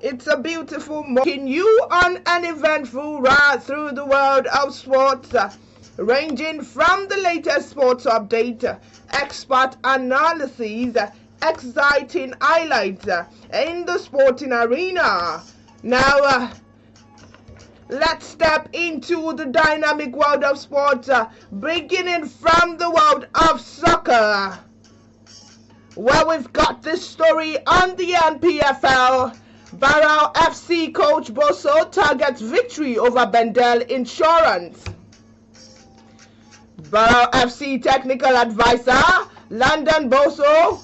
It's a beautiful morning. You on an eventful ride through the world of sports, ranging from the latest sports update, expert analyses, exciting highlights in the sporting arena. Now, let's step into the dynamic world of sports, beginning from the world of soccer, where we've got this story on the NPFL. Barrow FC coach Boso targets victory over Bendel Insurance. Barrow FC technical advisor Landon Boso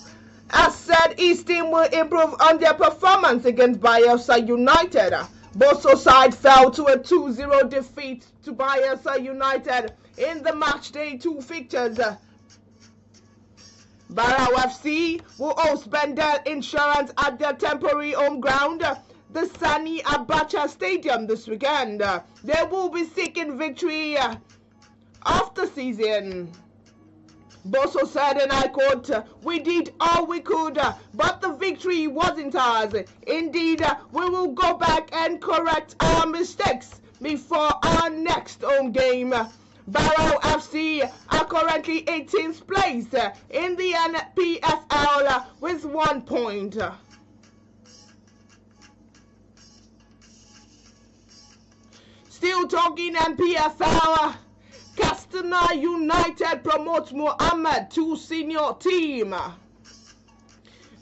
has said his team will improve on their performance against Bayelsa United. Boso's side fell to a 2-0 defeat to Bayelsa United in the matchday 2 fixtures. Barrow FC will host Bendel Insurance at their temporary home ground, the Sani Abacha Stadium, this weekend. They will be seeking victory of the season. Boso said, and I quote, "We did all we could, but the victory wasn't ours. Indeed, we will go back and correct our mistakes before our next home game." Barrow FC are currently 18th place in the NPFL with 1 point. Still talking NPFL, Castana United promotes Muhammad to senior team.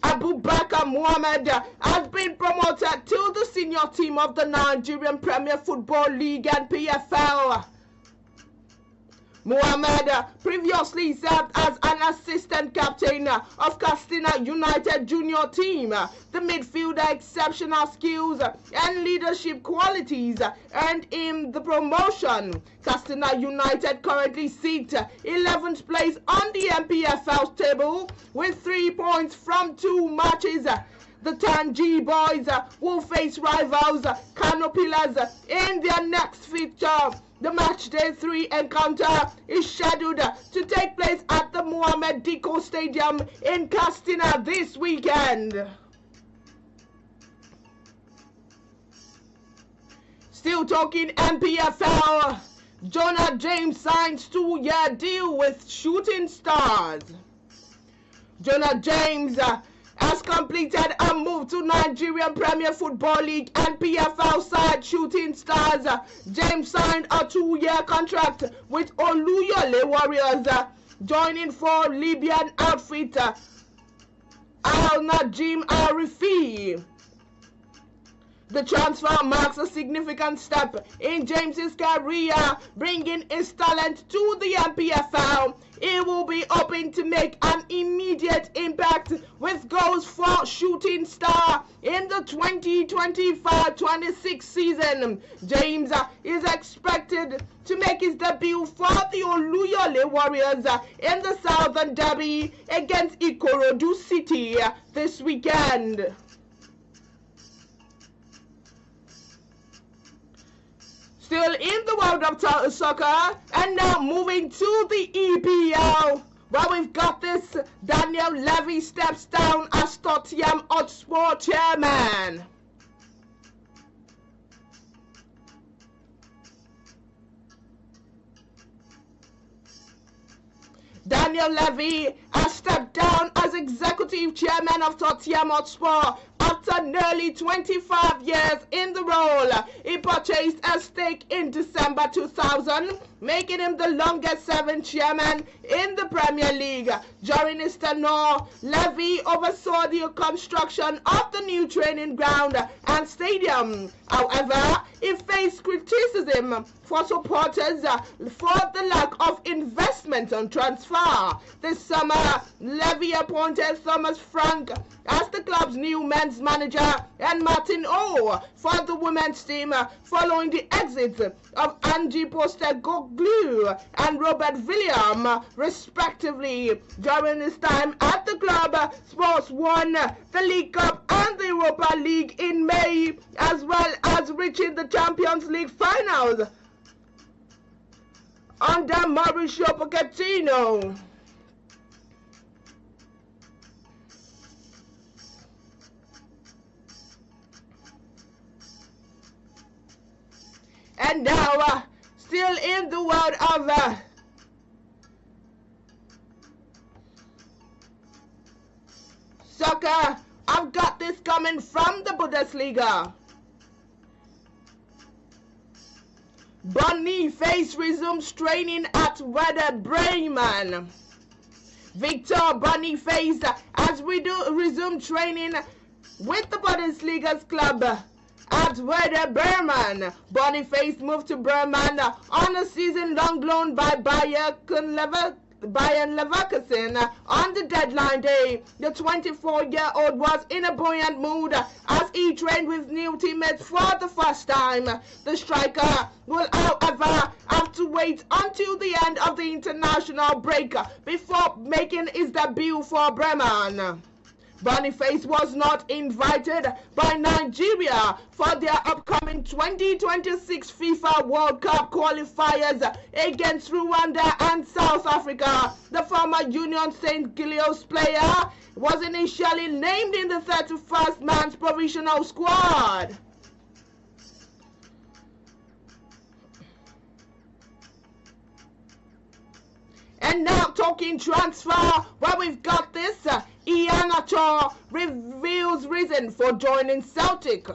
Abubakar Muhammad has been promoted to the senior team of the Nigerian Premier Football League NPFL. Muhammad previously served as an assistant captain of Castina United junior team. The midfielder exceptional skills and leadership qualities earned him the promotion. Castina United currently sit 11th place on the NPFL table with 3 points from 2 matches. The Tangi boys will face rivals Kano Pillars in their next fixture. The matchday 3 encounter is scheduled to take place at the Mohammed Diko Stadium in Castina this weekend. Still talking NPFL, Jonah James signs 2-year deal with Shooting Stars. Jonah James has completed a move to Nigerian Premier Football League and PFL side Shooting Stars. James signed a 2-year contract with Oluyole Warriors, joining for Libyan outfit Al Najim Al Rifi. The transfer marks a significant step in James's career, bringing his talent to the NPFL. He will be hoping to make an immediate impact with goals for Shooting Star in the 2025-26 season. James is expected to make his debut for the Oluyole Warriors in the Southern Derby against Ikorodu City this weekend. Still in the world of soccer, and now moving to the EPL, where we've got this. Daniel Levy steps down as Tottenham Hotspur chairman. Daniel Levy has stepped down as executive chairman of Tottenham Hotspur after nearly 25 years in the role. He purchased a stake in December 2000, making him the longest-serving chairman in the Premier League. During his tenure, Levy oversaw the construction of the new training ground and stadium. However, he faced criticism for supporters for the lack of investment on transfer. This summer, Levy appointed Thomas Frank as the club's new men's manager and Martin O for the women's team following the exits of Angie Postecoglou and Robert William, respectively. During his time at the club, Spurs won the League Cup and the Europa League in May, as well as reaching the Champions League finals under Mauricio Pochettino. And now, still in the world of soccer, I've got this coming from the Bundesliga. Boniface resumes training at Werder Bremen. Victor Boniface has resumed training with the Bundesliga's club at Werder Bremen. Boniface moved to Bremen on a season-long loan by Bayern Leverkusen on the deadline day. The 24-year-old was in a buoyant mood as he trained with new teammates for the first time. The striker will, however, have to wait until the end of the international break before making his debut for Bremen. Boniface was not invited by Nigeria for their upcoming 2026 FIFA World Cup qualifiers against Rwanda and South Africa. The former Union St. Gilloise player was initially named in the 31st man's provisional squad. And now talking transfer, where we've got this, Iheanacho reveals reason for joining Celtic.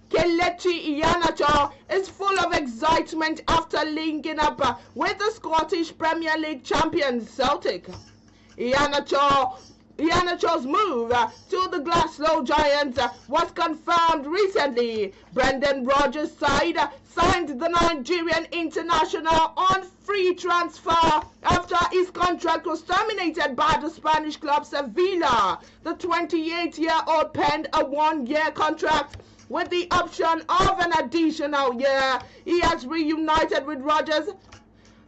Kelechi Iheanacho is full of excitement after linking up with the Scottish Premier League champions Celtic. Iheanacho's move to the Glasgow Giants was confirmed recently. Brendan Rodgers' side signed the Nigerian international on free transfer after his contract was terminated by the Spanish club Sevilla. The 28-year-old penned a one-year contract with the option of an additional year. He has reunited with Rodgers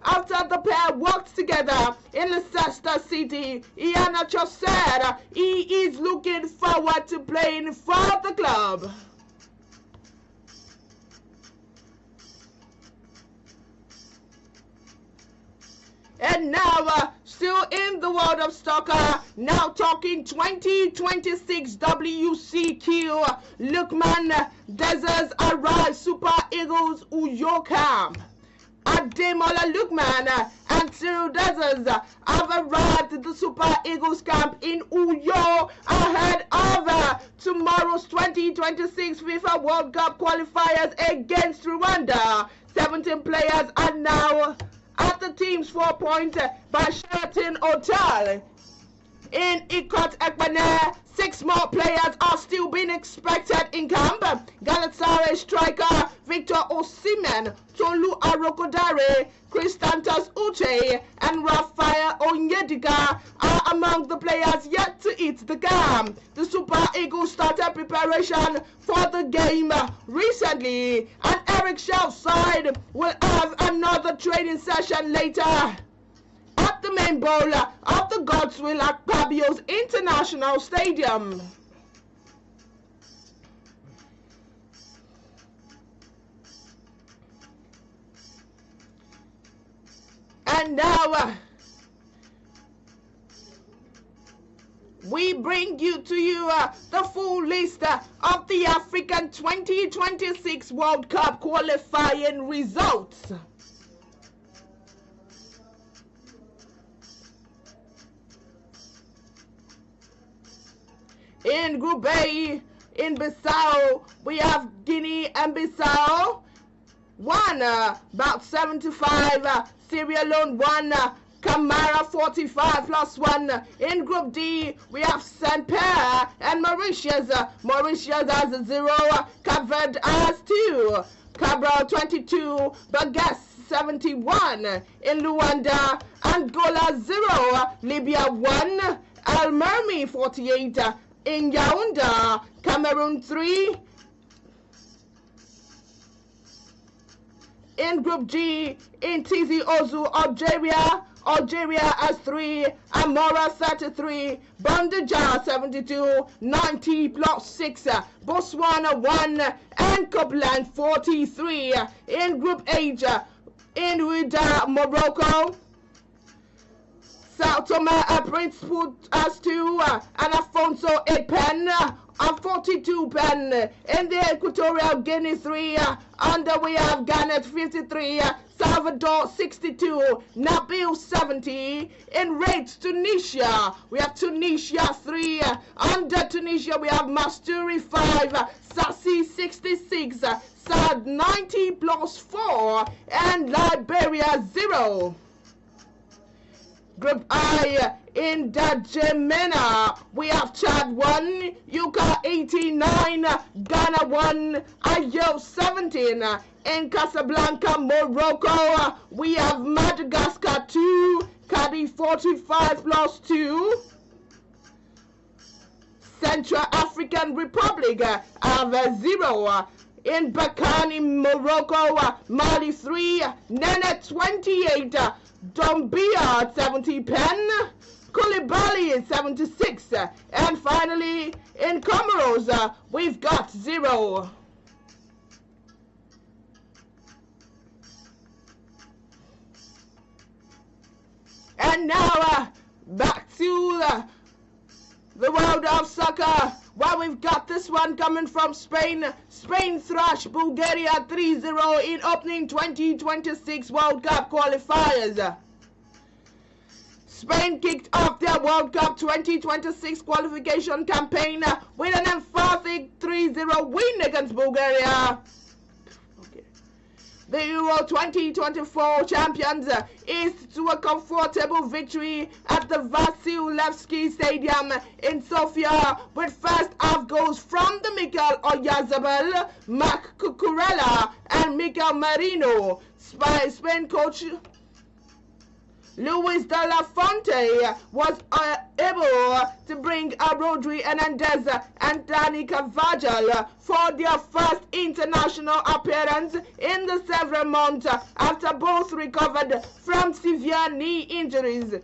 after the pair worked together in Leicester City. Iheanacho said he is looking forward to playing for the club. And now, still in the world of soccer, now talking 2026 WCQ. Lukman Dezers arrives Super Eagles Uyo. Ademola Lookman and Cyril Dezers have arrived at the Super Eagles camp in Uyo ahead of tomorrow's 2026 FIFA World Cup qualifiers against Rwanda. 17 players are now at the team's 4-point by Sheraton Hotel in Ikot Ekpene. 6 more players are still being expected in camp. Galatasaray striker Victor Osimhen, Tolu Arokodare, Kristantos Uche, and Raphael Onyedika are among the players yet to hit the camp. The Super Eagles started preparation for the game recently, and Eric Schell's side will have another training session later at the main bowl of the Godswill at Pabio's International Stadium. And now we bring you the full list of the African 2026 World Cup qualifying results. In Group A, in Bissau, we have Guinea and Bissau. 1, about 75. Sierra Leone 1. Camara 45 plus 1. In Group D, we have Saint Pierre and Mauritius. Mauritius has 0. Cape Verde has 2. Cabral 22. Bagas 71. In Luanda, Angola 0. Libya 1. Almermi 48. In Yaoundé, Cameroon 3. In Group G, in Tizi Ouzou, Algeria has 3. Amora 33. Bandeja 72. 90 plus 6. Botswana 1. And Copeland 43. In Group H, in Ouida, Morocco, Sao Tome and Principe has 2, and Afonso Epen and 42 pen. In the Equatorial Guinea 3, under we have Ghana 53, Salvador 62, Nabil 70. In rates, Tunisia, we have Tunisia 3. Under Tunisia, we have Masturi 5, Sassi 66, Sad 90 plus 4, and Liberia 0. Group I, in Dajemena, we have Chad 1, Yuka 89, Ghana 1, Ayo 17. In Casablanca, Morocco, we have Madagascar 2, Cadi 45 plus 2. Central African Republic have 0. In Bakani, Morocco, Mali 3, Nene 28, Dombia 70 pen, Koulibaly 76, and finally in Comoros we've got 0. And now back to the world of soccer. Well, we've got this one coming from Spain. Spain thrashed Bulgaria 3-0 in opening 2026 World Cup qualifiers. Spain kicked off their World Cup 2026 qualification campaign with an emphatic 3-0 win against Bulgaria. The Euro 2024 champions is to a comfortable victory at the Vasilevsky Stadium in Sofia, with first half goals from the Mikel Oyarzabal, Marc Cucurella and Mikel Merino. Spain coach Luis de la Fuente was able to bring Rodri Hernandez and Dani Carvajal for their first international appearance in the several months after both recovered from severe knee injuries.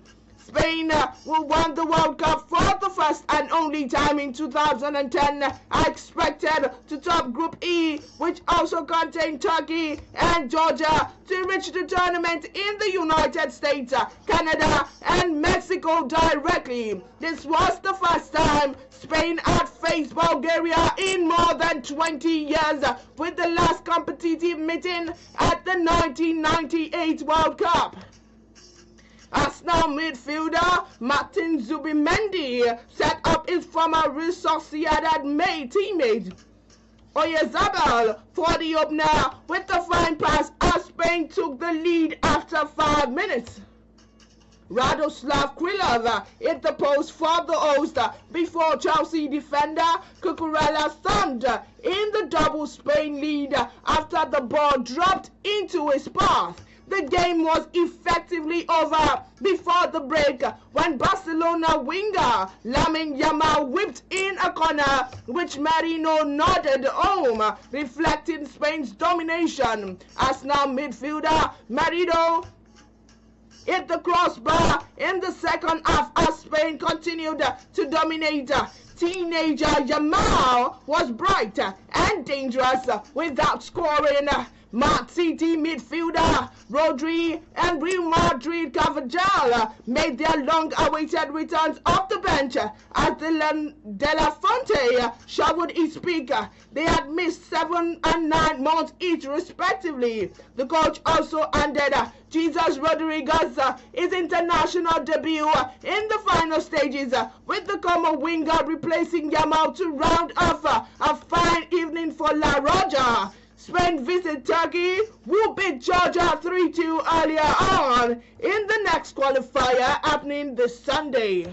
Spain will win the World Cup for the first and only time in 2010, are expected to top Group E, which also contained Turkey and Georgia, to reach the tournament in the United States, Canada, and Mexico directly. This was the first time Spain had faced Bulgaria in more than 20 years, with the last competitive meeting at the 1998 World Cup. Arsenal midfielder Martin Zubimendi set up his former Real Sociedad teammate Oyarzabal for the opener with the fine pass as Spain took the lead after 5 minutes. Radoslav Krylov hit the post for the host before Chelsea defender Cucurella thumped in the double Spain lead after the ball dropped into his path. The game was effectively over before the break when Barcelona winger Lamine Yamal whipped in a corner which Merino nodded home, reflecting Spain's domination. Arsenal midfielder Merino hit the crossbar in the second half as Spain continued to dominate. Teenager Yamal was bright and dangerous without scoring. Man City midfielder Rodri and Real Madrid Carvajal made their long-awaited returns off the bench as De La Fuente showered his peak. They had missed 7 and 9 months each respectively. The coach also handed Jesus Rodriguez his international debut in the final stages, with the Como winger replacing Yamal to round off a fine evening for La Roja. Spain visit Turkey, who beat Georgia 3-2 earlier on in the next qualifier happening this Sunday.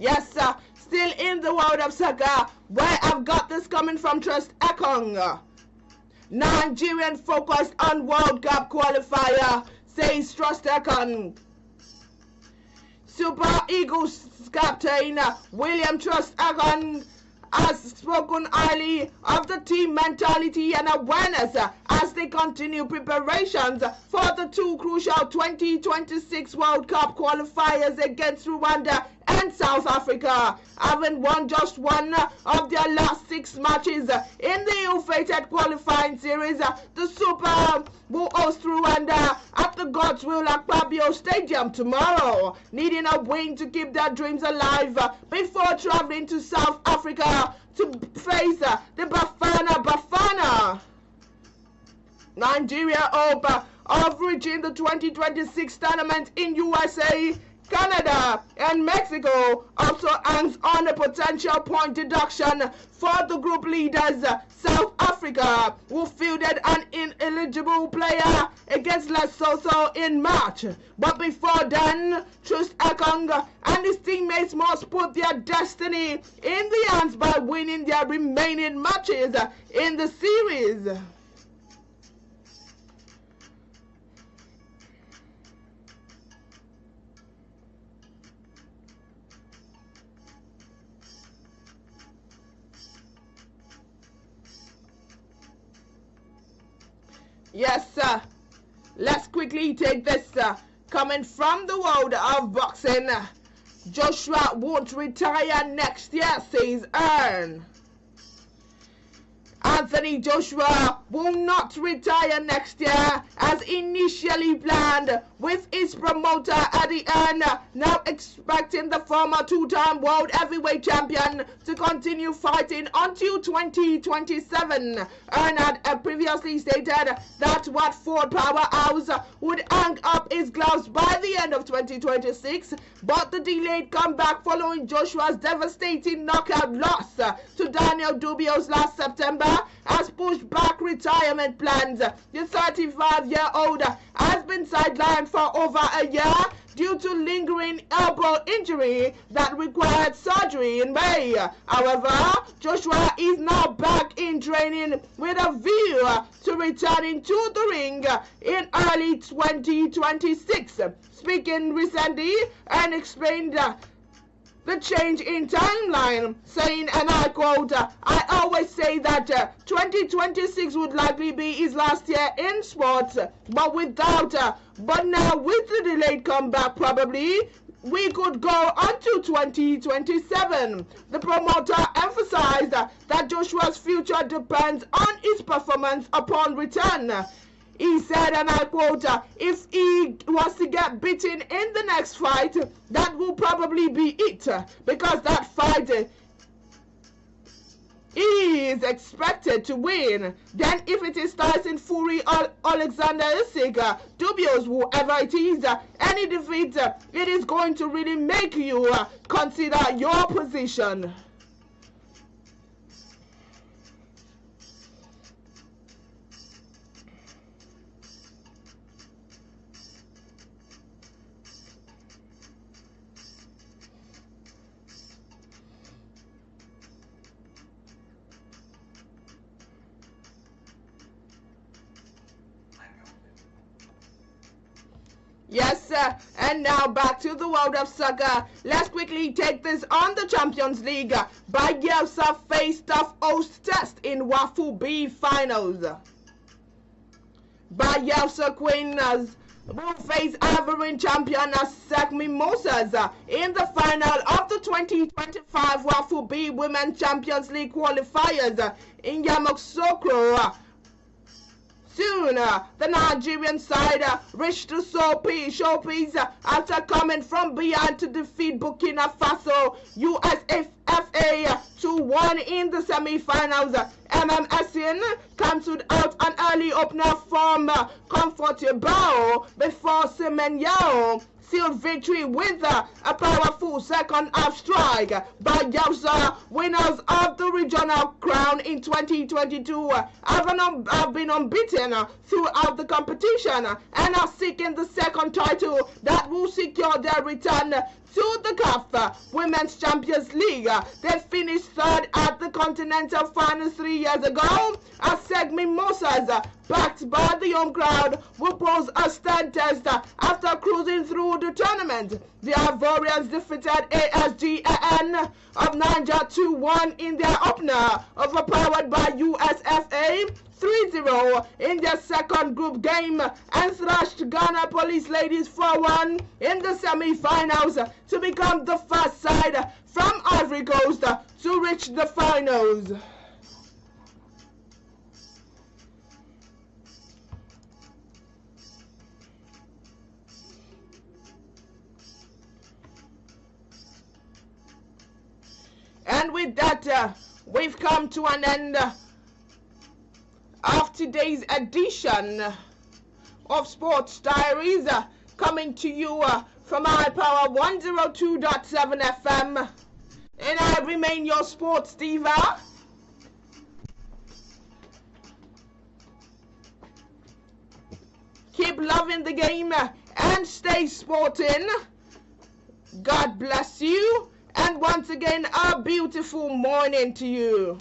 Yes, still in the world of soccer, where I've got this coming from Trust Ekong. Nigerian focused on World Cup qualifier, says Trust Ekong. Super Eagles captain William Trust Ekong has spoken highly of the team mentality and awareness as they continue preparations for the 2 crucial 2026 World Cup qualifiers against Rwanda and South Africa, having won just one of their last 6 matches in the ill-fated qualifying series. The Super will host Rwanda at the God's Will Akpabio Stadium tomorrow, needing a win to keep their dreams alive before traveling to South Africa to face the Bafana. Nigeria hope of reaching the 2026 tournament in USA, Canada, and Mexico also hangs on a potential point deduction for the group leaders. South Africa, who fielded an ineligible player against Lesotho in March. But before then, Trust Ekong and his teammates must put their destiny in the hands by winning their remaining matches in the series. Yes, sir. Let's quickly take this. Coming from the world of boxing, Joshua won't retire next year, says Earn. Anthony Joshua will not retire next year as initially planned, with his promoter Eddie Earn now expecting the former two-time world heavyweight champion to continue fighting until 2027. Earn had previously stated that Watford Powerhouse would hang up his gloves by the end of 2026, but the delayed comeback following Joshua's devastating knockout loss to Daniel Dubios last September has pushed back retirement plans. The 35-year-old has been sidelined for over a year due to lingering elbow injury that required surgery in May. However, Joshua is now back in training with a view to returning to the ring in early 2026. Speaking recently, and explained the change in timeline, saying, and I quote, "I always say that 2026 would likely be his last year in sports, but now with the delayed comeback, probably we could go until 2027. The promoter emphasized that Joshua's future depends on his performance upon return. He said, and I quote, "If he was to get beaten in the next fight, that will probably be it, because that fight he is expected to win. Then if it is Tyson Fury or Alexander Usyk, Dubious, whoever it is, any defeat, it is going to really make you consider your position." Yes, sir. And now back to the world of soccer. Let's quickly take this on the Champions League. Bayelsa faced tough host test in Wafu B finals. Bayelsa Queens will face Ivorian champion ASEC Mimosas in the final of the 2025 Wafu B Women's Champions League qualifiers in Yamoussoukro. Soon, the Nigerian side reached the showpiece after coming from behind to defeat Burkina Faso USFA 2-1 in the semi-finals. MMSN cancelled out an early opener from Comfortable before Semenyao sealed victory with a powerful second half strike. Bayelsa, winners of the regional crown in 2022, have been unbeaten throughout the competition and are seeking the second title that will secure their return to the CAF Women's Champions League. They finished third at the Continental Finals 3 years ago. ASEC Mimosas, backed by the home crowd, will pose a stand test after cruising through the tournament. The Ivorians defeated ASGAN of Niger 2-1 in their opener, overpowered by USFA 3-0 in their second group game, and thrashed Ghana Police Ladies 4-1 in the semi-finals to become the first side from Ivory Coast to reach the finals. And with that, we've come to an end of today's edition of Sports Diaries, coming to you from High Power 102.7 FM. And I remain your sports diva, keep loving the game and stay sporting. God bless you. And once again, a beautiful morning to you.